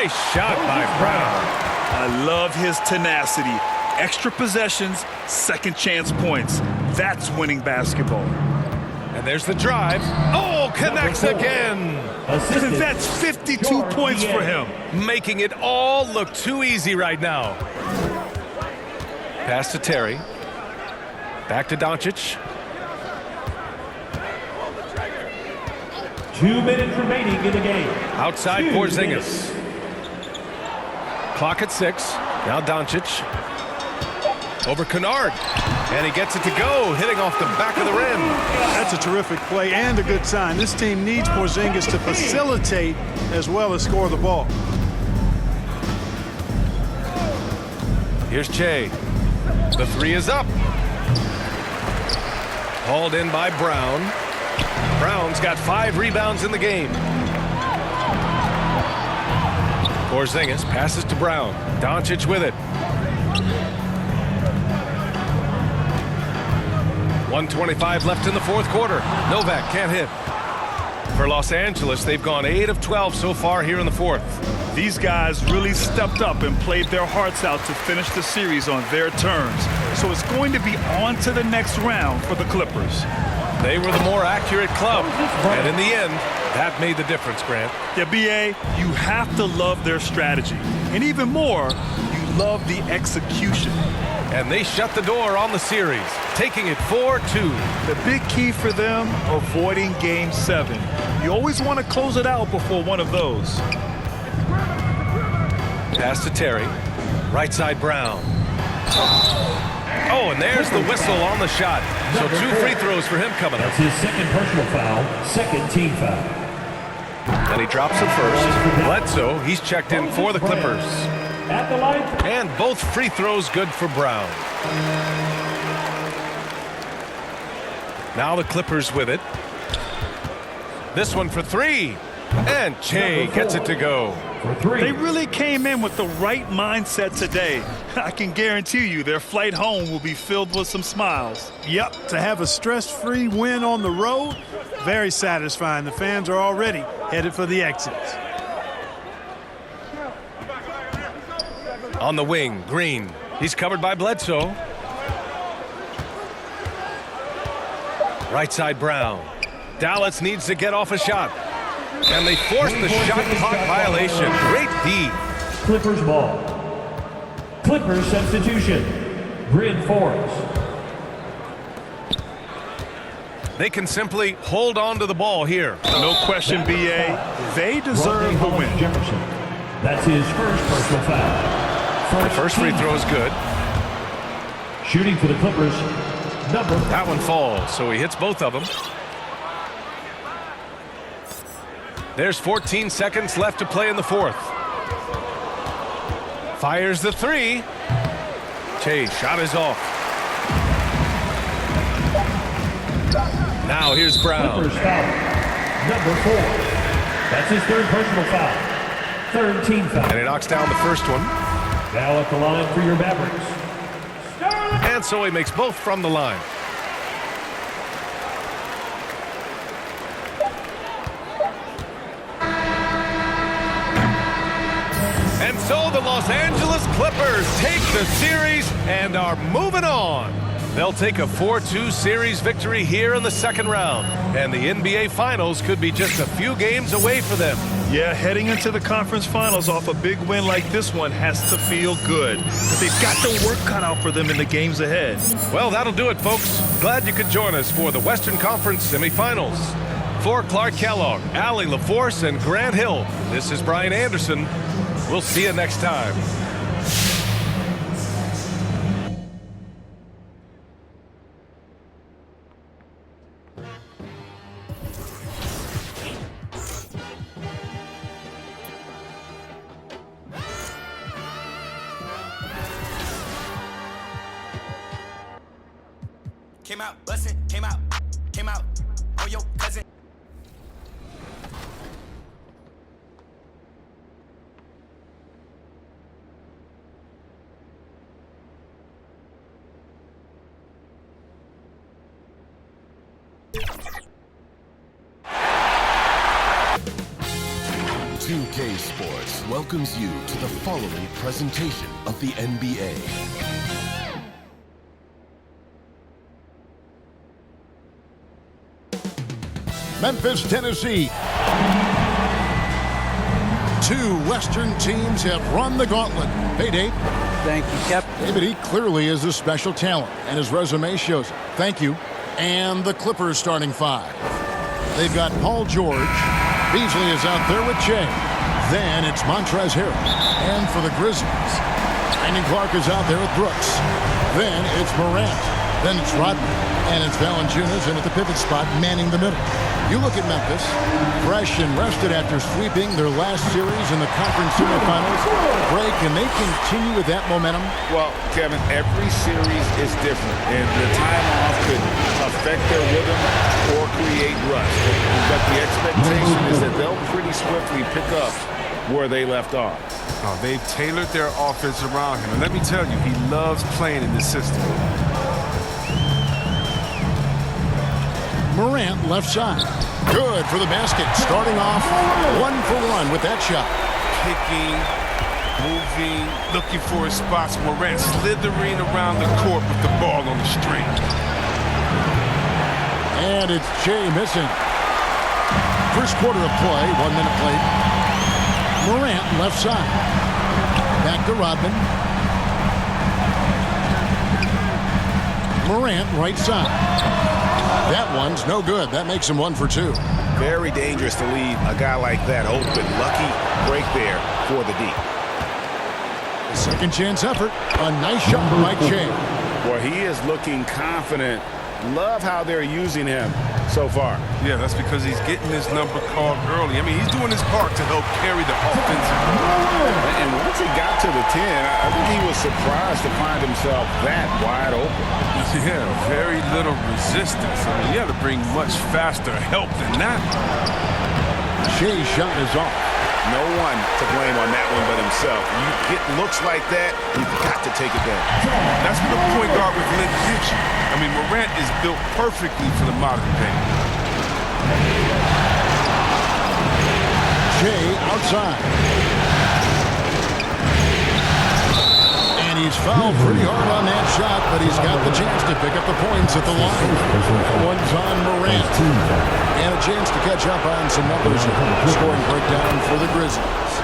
Nice shot by Brown. I love his tenacity. Extra possessions, second chance points. That's winning basketball. And there's the drive. Oh, connects again. That's 52 points for him. Making it all look too easy right now. Pass to Terry. Back to Doncic. 2 minutes remaining in the game. Outside Porzingis. Clock at 6. Now Doncic. Over Kennard. And he gets it to go, hitting off the back of the rim. That's a terrific play and a good sign. This team needs Porzingis to facilitate as well as score the ball. Here's Che. The three is up. Hauled in by Brown. Brown's got 5 rebounds in the game. Porzingis passes to Brown. Doncic with it. 1:25 left in the fourth quarter. Novak can't hit. For Los Angeles, they've gone 8 of 12 so far here in the fourth. These guys really stepped up and played their hearts out to finish the series on their terms. So it's going to be on to the next round for the Clippers. They were the more accurate club, and in the end, that made the difference, Grant. Yeah, B.A., you have to love their strategy. And even more, you love the execution. And they shut the door on the series, taking it 4-2. The big key for them, avoiding Game 7. You always want to close it out before one of those. Pass to Terry. Right side Brown. Oh, and there's the whistle on the shot. So 2 free throws for him coming up. That's his second personal foul, second team foul. And he drops it first. Bledsoe, he's checked in for the Clippers. At the line. And both free throws good for Brown. Now the Clippers with it. This one for 3. And Che gets it to go. They really came in with the right mindset today. I can guarantee you their flight home will be filled with some smiles. Yep, to have a stress-free win on the road, very satisfying. The fans are already headed for the exits. On the wing, Green. He's covered by Bledsoe. Right side Brown. Dallas needs to get off a shot. And they force the shot clock violation. Great D. Clippers ball. Clippers substitution. Bryn Forbes. They can simply hold on to the ball here. No question, B.A. They deserve the win. Jefferson. That's his first personal foul. The first free throw is good. Shooting for the Clippers, number. That one falls, so he hits both of them. There's 14 seconds left to play in the fourth. Fires the 3. Che, shot is off. Now here's Brown. Clippers foul, number 4. That's his third personal foul. Third team foul. And he knocks down the first one. Now at the line for your Mavericks. And so he makes both from the line. And so the Los Angeles Clippers take the series and are moving on. They'll take a 4-2 series victory here in the second round. And the NBA Finals could be just a few games away for them. Yeah, heading into the conference finals off a big win like this one has to feel good. But they've got the work cut out for them in the games ahead. Well, that'll do it, folks. Glad you could join us for the Western Conference semifinals. For Clark Kellogg, Allie LaForce, and Grant Hill, this is Brian Anderson. We'll see you next time. Came out, bustin', came out on your cousin. 2K Sports welcomes you to the following presentation of the NBA. Memphis, Tennessee. Two Western teams have run the gauntlet. Hey, Dave. Thank you, Captain. David, he clearly is a special talent, and his resume shows it. Thank you. And the Clippers starting five. They've got Paul George. Beasley is out there with Jay. Then it's Montrezl Harrell. And for the Grizzlies, Brandon Clark is out there with Brooks. Then it's Morant. Then it's Rodman. And it's Valanciunas in at the pivot spot, manning the middle. You look at Memphis, fresh and rested after sweeping their last series in the conference semifinals. Break, and they continue with that momentum. Well, Kevin, every series is different, and the time off could affect their rhythm or create rust. But the expectation is that they'll pretty swiftly pick up where they left off. Oh, they've tailored their offense around him, and let me tell you, he loves playing in this system. Morant left side. Good for the basket. Starting off 1 for 1 with that shot. Kicking, moving, looking for his spots. Morant slithering around the court with the ball on the string. And it's Jay missing. First quarter of play, 1 minute played. Morant left side. Back to Rodman. Morant right side. That one's no good. That makes him 1 for 2. Very dangerous to leave a guy like that open. Lucky break there for the D. Second chance effort. A nice shot by Jay. Well, he is looking confident. Love how they're using him so far. Yeah, that's because he's getting his number called early. I mean, he's doing his part to help carry the offense. And once he got to the 10, I think he was surprised to find himself that wide open. Yeah, very little resistance. I mean, you have to bring much faster help than that. Shay's shot is off. No one to blame on that one but himself. You get looks like that, you've got to take it down. That's what a point guard with length gives you. I mean, Morant is built perfectly for the modern game. Jay outside. And he's fouled pretty hard on that shot, but he's got the chance to pick up the points at the line. That one's on Morant. And a chance to catch up on some numbers. Scoring breakdown for the Grizzlies.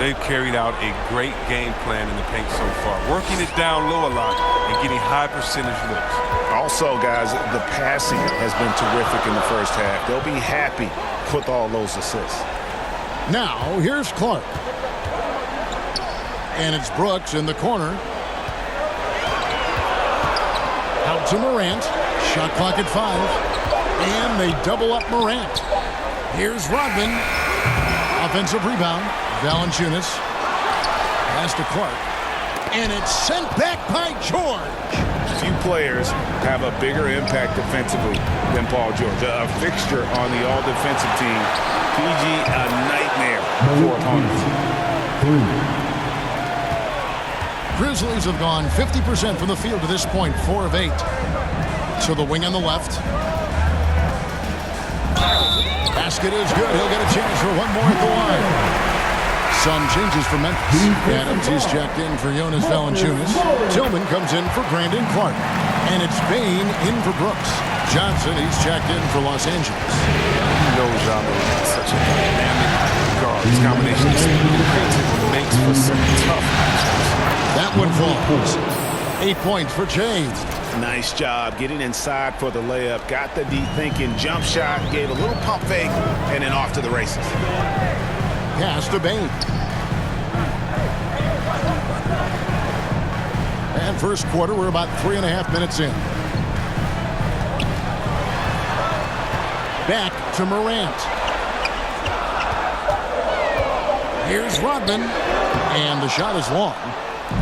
They've carried out a great game plan in the paint so far, working it down low a lot and getting high percentage looks. Also, guys, the passing has been terrific in the first half. They'll be happy with all those assists. Now, here's Clark. And it's Brooks in the corner. Out to Morant. Shot clock at 5. And they double up Morant. Here's Rodman. Offensive rebound. Valanciunas. Pass to Clark. And it's sent back by George. Few players have a bigger impact defensively than Paul George. A fixture on the all-defensive team. PG, a nightmare for opponents. Grizzlies have gone 50% from the field to this point, 4 of 8. So the wing on the left. Basket is good. He'll get a chance for one more at the line. Some changes for Memphis. Adams, he's checked in for Jonas Valanciunas. Tillman comes in for Brandon Clark. And it's Bane in for Brooks. Johnson, he's checked in for Los Angeles. He knows is such a dynamic guard. His combination of speed and creativity makes for some tough matchups. That one falls. 8 points for Jay. Nice job getting inside for the layup. Got the deep thinking jump shot, gave a little pump fake, and then off to the races. Pass to Bane. And first quarter, we're about 3.5 minutes in. Back to Morant. Here's Rodman. And the shot is long.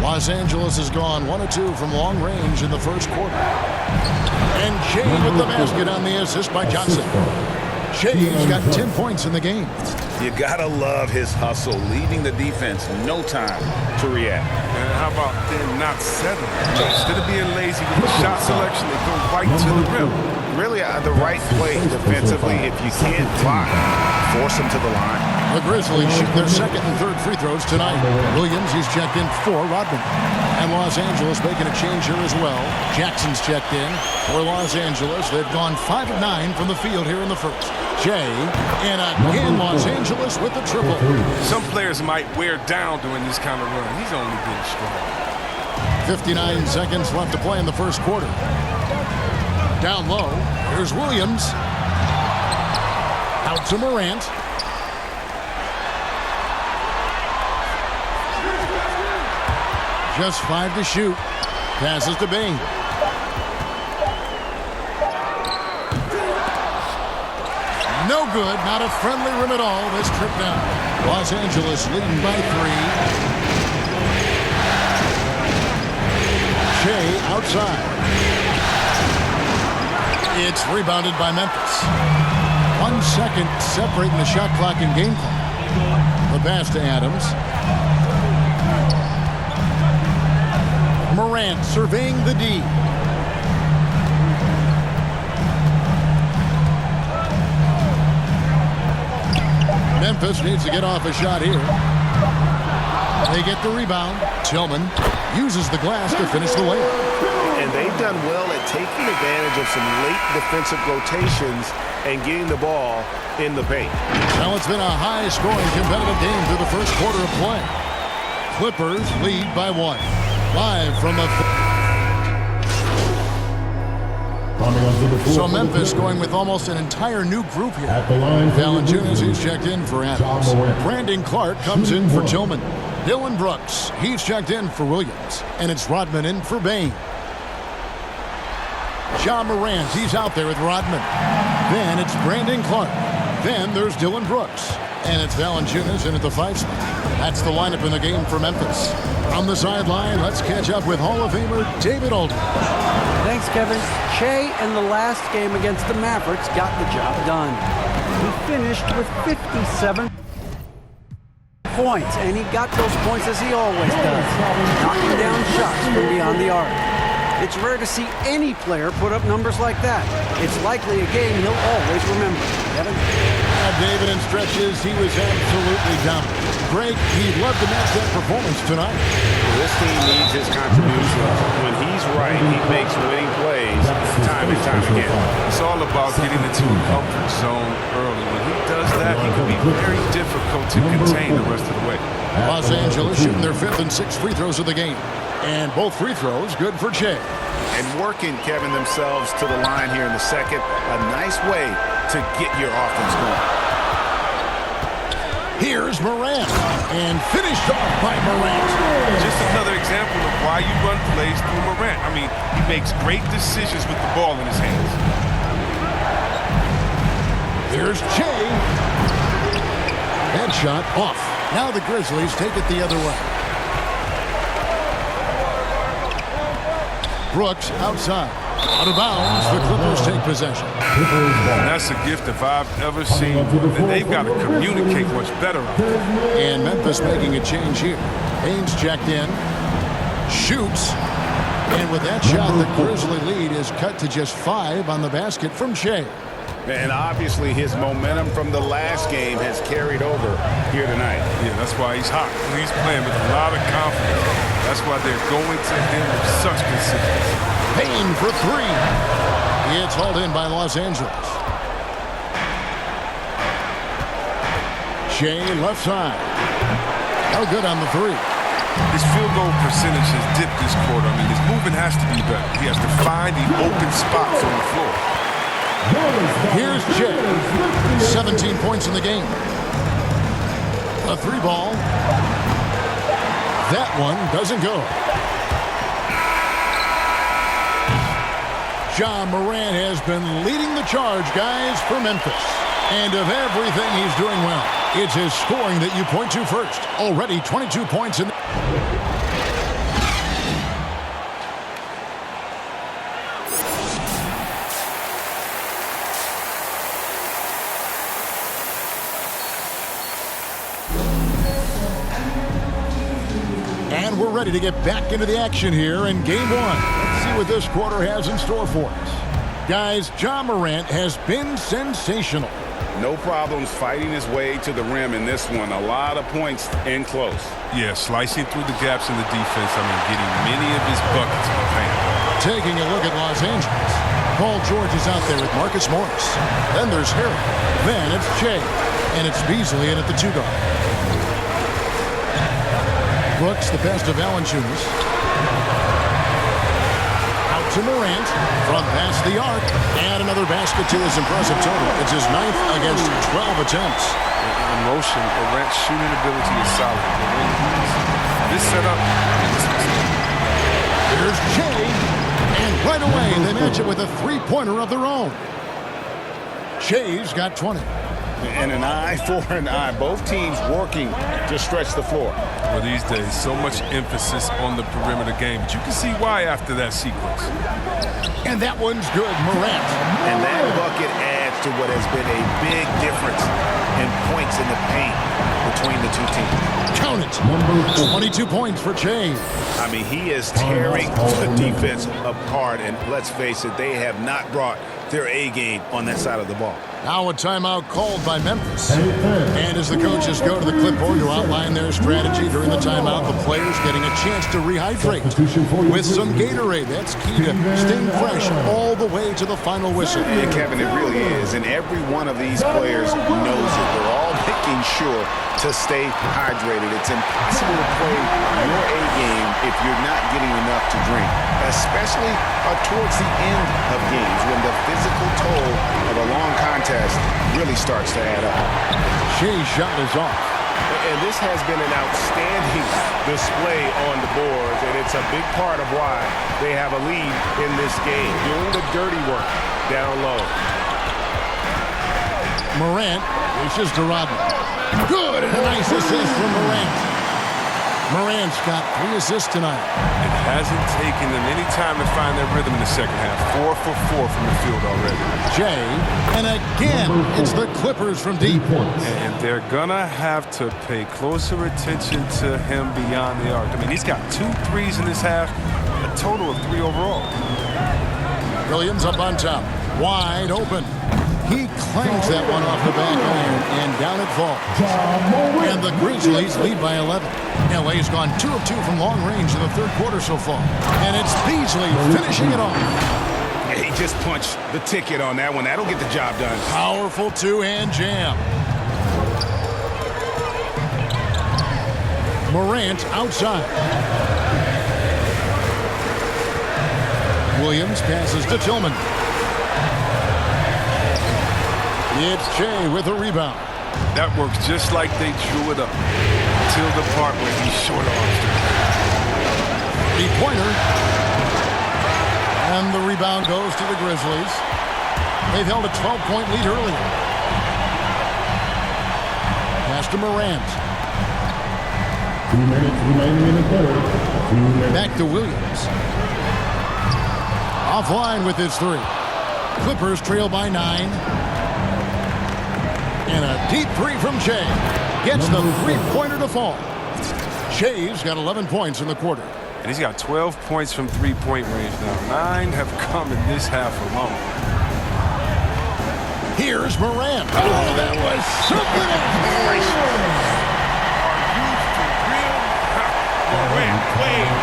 Los Angeles has gone 1 of 2 from long range in the first quarter. And Jay with the basket on the assist by Johnson. Jay's got 10 points in the game. You gotta love his hustle, leaving the defense no time to react. And how about them not settling? Instead of being lazy with the shot selection, they go right to the rim. Really, the right play defensively. If you can't block, force him to the line. The Grizzlies shoot their second and third free throws tonight. Williams, he's checked in for Rodman. And Los Angeles making a change here as well. Jackson's checked in for Los Angeles. They've gone 5 of 9 from the field here in the first. Jay, and again Los Angeles with the triple. Some players might wear down during this kind of run. He's only been strong. 59 seconds left to play in the first quarter. Down low, here's Williams. Out to Morant. Just 5 to shoot. Passes to Bane. No good. Not a friendly rim at all. This trip down. Los Angeles leading by 3. Shea outside. It's rebounded by Memphis. 1 second separating the shot clock and game clock. The pass to Adams. Morant surveying the D. Memphis needs to get off a shot here. They get the rebound. Tillman uses the glass to finish the layup. And they've done well at taking advantage of some late defensive rotations and getting the ball in the paint. Well, it's been a high-scoring competitive game through the first quarter of play. Clippers lead by 1. Live from the... So Memphis going with almost an entire new group here. Valanciunas, he's checked in for Adams. Brandon Clark comes in for Tillman. Dylan Brooks, he's checked in for Williams. And it's Rodman in for Bane. Ja Morant, he's out there with Rodman. Then it's Brandon Clark. Then there's Dylan Brooks. And it's Valanciunas in at the 5 spot. That's the lineup in the game for Memphis. On the sideline, let's catch up with Hall of Famer David Aldridge. Thanks, Kevin. Shea in the last game against the Mavericks got the job done. He finished with 57 points, and he got those points as he always does, knocking down shots from beyond the arc. It's rare to see any player put up numbers like that. It's likely a game he'll always remember. Kevin? David, in stretches, he was absolutely dominant. Greg, he'd love to match that performance tonight. This team needs his contributions. When he's right, he makes winning plays time and time again. It's all about getting into a comfort zone early. When he does that, he can be very difficult to contain the rest of the way. Los Angeles shooting their 5th and 6th free throws of the game. And both free throws good for Shea. And working, Kevin, themselves to the line here in the second. A nice way to get your offense going. Here's Morant, and finished off by Morant. Just another example of why you run plays through Morant. I mean, he makes great decisions with the ball in his hands. Here's Shea. Headshot off. Now the Grizzlies take it the other way. Brooks outside. Out of bounds, the Clippers take possession. And that's a gift if I've ever seen. And they've got to communicate much better. And Memphis making a change here. Haynes checked in. Shoots. And with that shot, the Grizzly lead is cut to just 5 on the basket from Shea. And obviously his momentum from the last game has carried over here tonight. Yeah, that's why he's hot. He's playing with a lot of confidence. That's why they're going to him with such consistency. Payne for 3. It's hauled in by Los Angeles. Shea left side. No good on the 3. His field goal percentage has dipped this quarter. I mean, his movement has to be better. He has to find the open spots on the floor. Here's Shea. 17 points in the game. A 3 ball. That one doesn't go. Ja Morant has been leading the charge, guys, for Memphis. And of everything he's doing well, it's his scoring that you point to first. Already 22 points in. And we're ready to get back into the action here in Game 1. Let's see what this quarter has in store for us. Guys, Ja Morant has been sensational. No problems fighting his way to the rim in this one. A lot of points in close. Yeah, slicing through the gaps in the defense. I mean, getting many of his buckets in the paint. Taking a look at Los Angeles. Paul George is out there with Marcus Morris. Then there's Harry. Then it's Shea. And it's Beasley in at the 2 guard. Brooks, the pass to Valanciunas. Out to Morant. Front pass the arc. And another basket to his impressive total. It's his 9th against 12 attempts. In motion, Morant's shooting ability is solid. This setup. Here's Shea. And right away, they match it with a 3-pointer of their own. Shea's got 20. And an eye for an eye. Both teams working to stretch the floor. Well, these days, so much emphasis on the perimeter game. But you can see why after that sequence. And that one's good, Morant. And that bucket adds to what has been a big difference in points in the paint between the two teams. Count it. 22 points for Shea. I mean, he is tearing the defense apart. And let's face it, they have not brought their A game on that side of the ball. Now a timeout called by Memphis. And as the coaches go to the clipboard to outline their strategy during the timeout, the players getting a chance to rehydrate with some Gatorade. That's key to staying fresh all the way to the final whistle. Yeah, Kevin, it really is. And every one of these players knows it. They're all making sure to stay hydrated. It's impossible to play your A game if you're not getting enough to drink, especially towards the end of games when the physical toll of a long contest really starts to add up. Shea's shot is off. And this has been an outstanding display on the boards, and it's a big part of why they have a lead in this game, doing the dirty work down low. Morant reaches to Rodman. Good, and a nice assist from Morant. Morant's got 3 assists tonight. It hasn't taken them any time to find their rhythm in the second half. 4 for 4 from the field already. Shea, and again, it's the Clippers from deep. And they're gonna have to pay closer attention to him beyond the arc. I mean, he's got 2 threes in this half, a total of 3 overall. Williams up on top, wide open. He clanks that one off the back iron, and down it falls. And the Grizzlies lead by 11. LA's gone 2 of 2 from long range in the third quarter so far. And it's Beasley finishing it off. He just punched the ticket on that one. That'll get the job done. Powerful 2-hand jam. Morant outside. Williams passes to Tillman. It's Shea with a rebound. That works just like they drew it up. Until the part where he short arms it. 3-pointer. And the rebound goes to the Grizzlies. They've held a 12-point lead earlier. Pass to Morant. 2 minutes remaining in the third. 2 minutes. Back to Williams. Offline with his 3. Clippers trail by 9. And a deep 3 from Shea. Gets the 3-pointer to fall. Shea's got 11 points in the quarter. And he's got 12 points from 3-point range now. 9 have come in this half alone. Here's Morant. Oh, that was something else.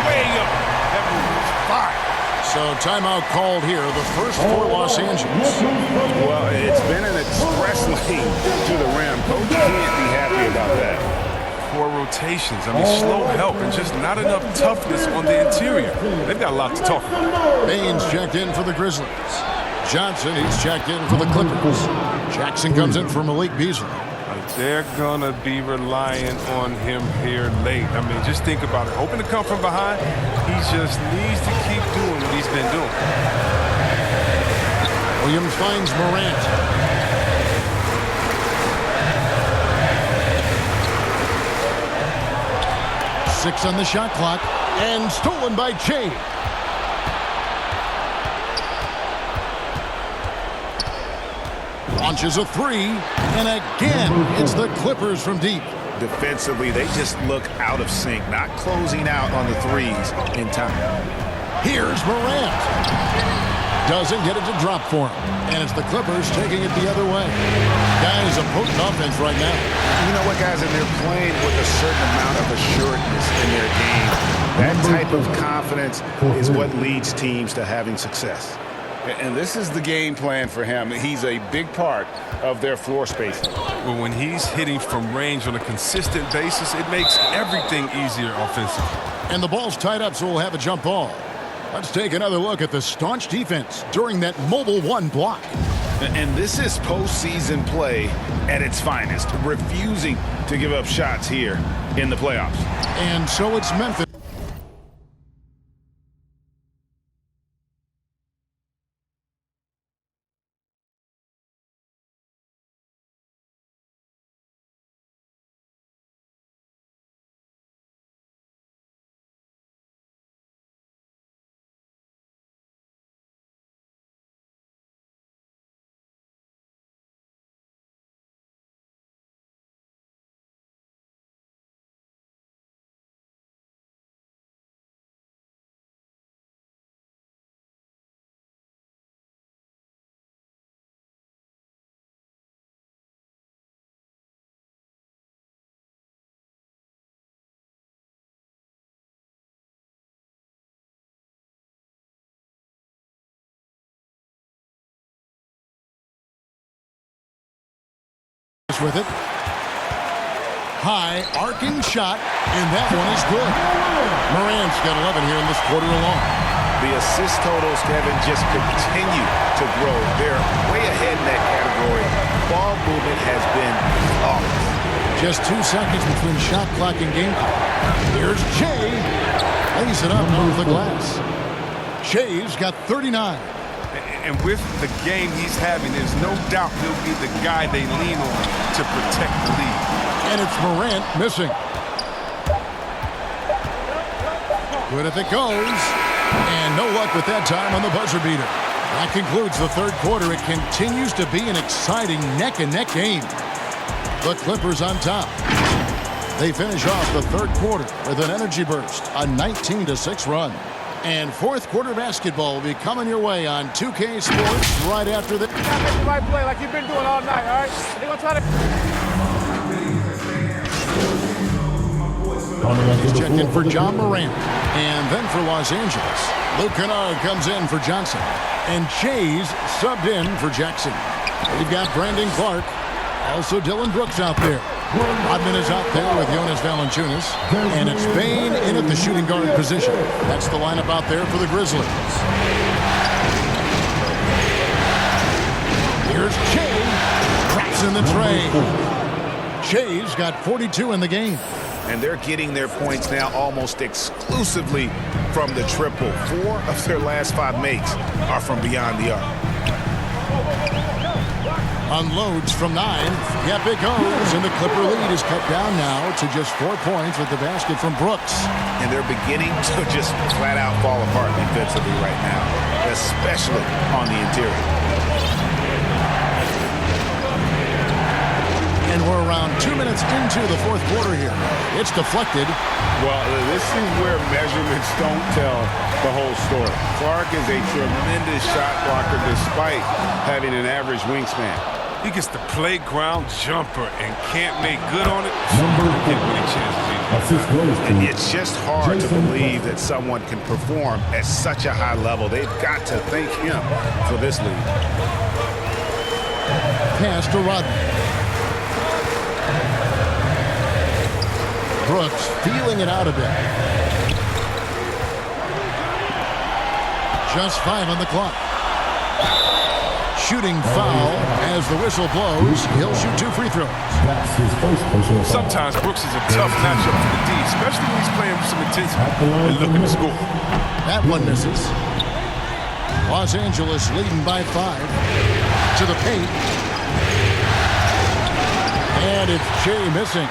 Way up. That move was fire. So timeout called here, the first for Los Angeles. Well, it's been an express lane to the rim. Coach can't be happy about that. 4 rotations. I mean, slow help and just not enough toughness on the interior. They've got a lot to talk about. Baines checked in for the Grizzlies. Johnson, he's checked in for the Clippers. Jackson comes in for Malik Beasley. They're going to be relying on him here late. I mean, just think about it. Hoping to come from behind, he just needs to keep doing what he's been doing. Williams finds Morant. Six on the shot clock, and stolen by Shea. Launches a 3, and again, it's the Clippers from deep. Defensively, they just look out of sync, not closing out on the threes in time. Here's Morant. Doesn't get it to drop for him. And it's the Clippers taking it the other way. Guys, a potent offense right now. You know what, guys? And they're playing with a certain amount of assuredness in their game. That type of confidence is what leads teams to having success. And this is the game plan for him. He's a big part of their floor spacing. Well, when he's hitting from range on a consistent basis, it makes everything easier offensively. And the ball's tied up, so we'll have a jump ball. Let's take another look at the staunch defense during that Mobile One block. And this is postseason play at its finest, refusing to give up shots here in the playoffs. And so it's Memphis. With it. High arcing shot, and that one is good. Morant's got 11 here in this quarter alone. The assist totals, Kevin, just continue to grow. They're way ahead in that category. Ball movement has been flawless. Just 2 seconds between shot clock and game clock. Here's Shai. Lays it up off the glass. Shai's got 39. And with the game he's having, there's no doubt he'll be the guy they lean on to protect the lead. And it's Morant missing. Good if it goes. And no luck with that time on the buzzer beater. That concludes the third quarter. It continues to be an exciting neck-and-neck game. The Clippers on top. They finish off the third quarter with an energy burst, a 19-6 run. And fourth quarter basketball will be coming your way on 2K Sports right after this. Make the right play like you've been doing all night, all right? They're going to try to... Check in for John Morant. And then for Los Angeles, Luke Kennard comes in for Johnson. And Shai's subbed in for Jackson. We've got Brandon Clark. Also Dylan Brooks out there. Rodman is out there with Jonas Valanciunas. And it's Bane in at the shooting guard position. That's the lineup out there for the Grizzlies. Here's Shai. Drops in the tray. Shai's got 42 in the game. And they're getting their points now almost exclusively from the triple. 4 of their last 5 makes are from beyond the arc. Unloads from 9. Yep, it goes. And the Clipper lead is cut down now to just 4 points with the basket from Brooks. And they're beginning to just flat out fall apart defensively right now, especially on the interior. And we're around 2 minutes into the fourth quarter here. It's deflected. Well, this is where measurements don't tell the whole story. Clark is a tremendous shot blocker despite having an average wingspan. He gets the playground jumper and can't make good on it. Get many chances. And it's just hard to believe that someone can perform at such a high level. They've got to thank him for this lead. Pass to Rodman. Brooks feeling it out a bit. Just 5 on the clock. Shooting foul as the whistle blows. He'll shoot 2 free throws. Sometimes Brooks is a tough matchup for the D, especially when he's playing with some intensity and looking to score. That one misses. Los Angeles leading by 5 to the paint. And it's Shai missing.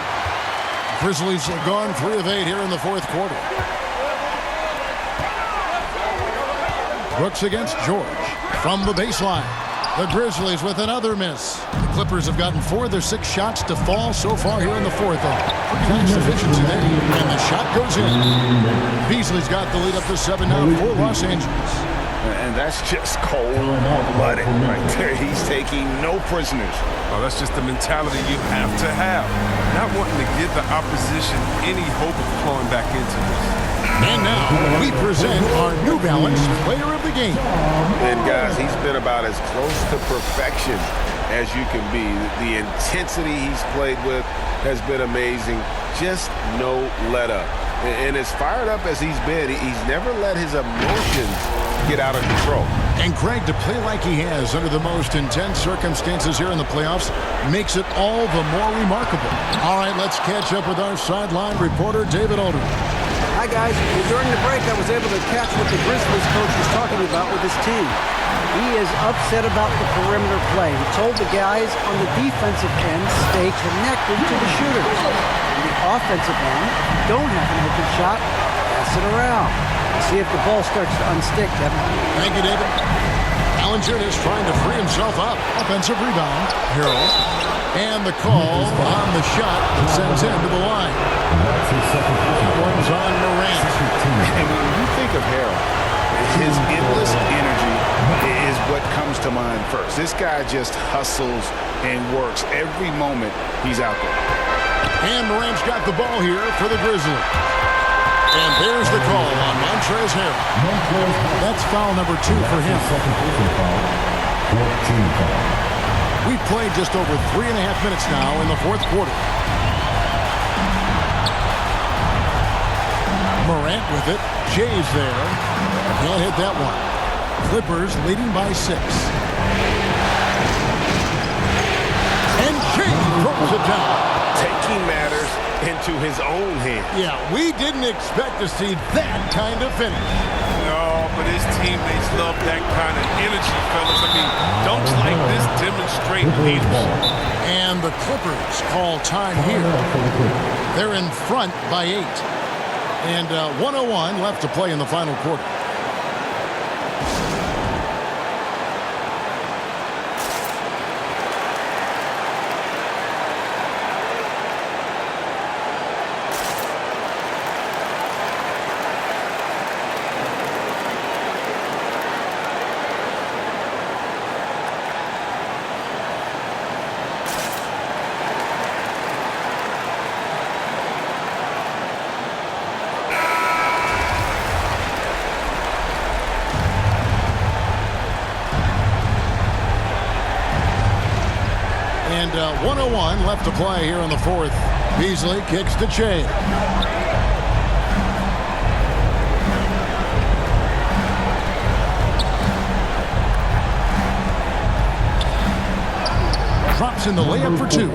Grizzlies have gone 3 of 8 here in the fourth quarter. Brooks against George from the baseline. The Grizzlies with another miss. The Clippers have gotten 4 of their 6 shots to fall so far here in the fourth. Pretty nice efficiency there. And the shot goes in. Beasley's got the lead up to 7 now for Los Angeles. And that's just cold-blooded right there. He's taking no prisoners. Oh, that's just the mentality you have to have. Not wanting to give the opposition any hope of clawing back into this. And now we present our New Balance Player of the Game. And guys, he's been about as close to perfection as you can be. The intensity he's played with has been amazing. Just no let up. And as fired up as he's been, he's never let his emotions get out of control. And Greg, to play like he has under the most intense circumstances here in the playoffs makes it all the more remarkable. All right, let's catch up with our sideline reporter, David Aldridge. Hi, guys. During the break, I was able to catch what the Grizzlies coach was talking about with his team. He is upset about the perimeter play. He told the guys on the defensive end stay connected to the shooters. On the offensive end, don't have an open shot, pass it around. See if the ball starts to unstick, Kevin. Thank you, David. Valanciunas trying to free himself up. Offensive rebound. Harold. And the call on the shot that sends him to the line. That one's on Morant. And when you think of Harold, his endless energy is what comes to mind first. This guy just hustles and works every moment he's out there. And Morant's got the ball here for the Grizzlies. And there's the call on Montrezl Harrell. That's foul number 2 for him. We've played just over 3.5 minutes now in the fourth quarter. Morant with it. Jay's there. Can't hit that one. Clippers leading by 6. And Jay throws it down. Taking matters into his own hands. Yeah, we didn't expect to see that kind of finish. No, but his teammates love that kind of energy, fellas. I mean, dunks like this demonstrate leadership. And the Clippers call time here. They're in front by 8. And 1:01 left to play in the final quarter. And 1:01 left to play here in the fourth. Beasley kicks to Shea. Drops in the layup for 2.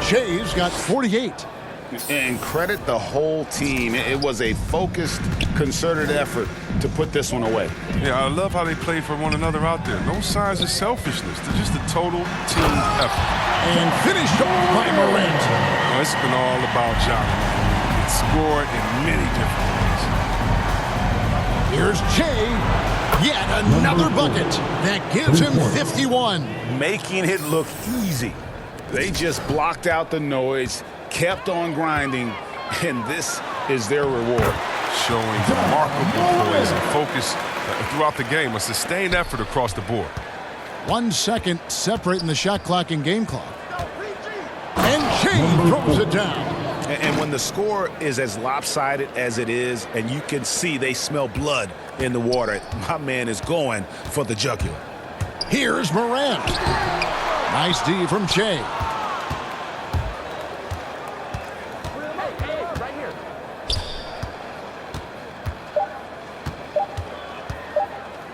Shea's got 48. And credit the whole team. It was a focused, concerted effort to put this one away. Yeah, I love how they play for one another out there. No signs of selfishness. They're just a total team effort. And finished off by Morant. Well, it's been all about John. It's scored in many different ways. Here's Jay. Yet another bucket that gives him 51. Making it look easy. They just blocked out the noise, kept on grinding, and this is their reward. Showing remarkable poise and focus throughout the game. A sustained effort across the board. 1 second separating the shot clock and game clock. And Shea throws it down. And when the score is as lopsided as it is, and you can see they smell blood in the water, my man is going for the jugular. Here's Morant. Nice D from Shea.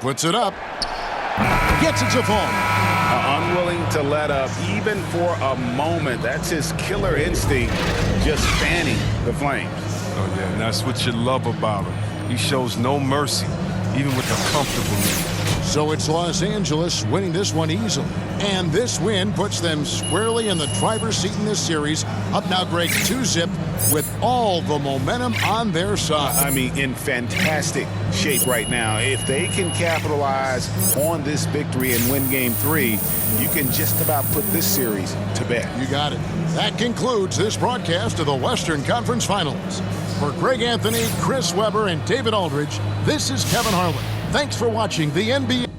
Puts it up. Gets it to fall. Unwilling to let up even for a moment. That's his killer instinct, just fanning the flames. Oh, yeah, and that's what you love about him. He shows no mercy, even with a comfortable lead. So it's Los Angeles winning this one easily. And this win puts them squarely in the driver's seat in this series. Up now, Greg, 2-zip with all the momentum on their side. I mean, in fantastic shape right now. If they can capitalize on this victory and win Game 3, you can just about put this series to bed. You got it. That concludes this broadcast of the Western Conference Finals. For Greg Anthony, Chris Webber, and David Aldridge, this is Kevin Harlan. Thanks for watching the NBA.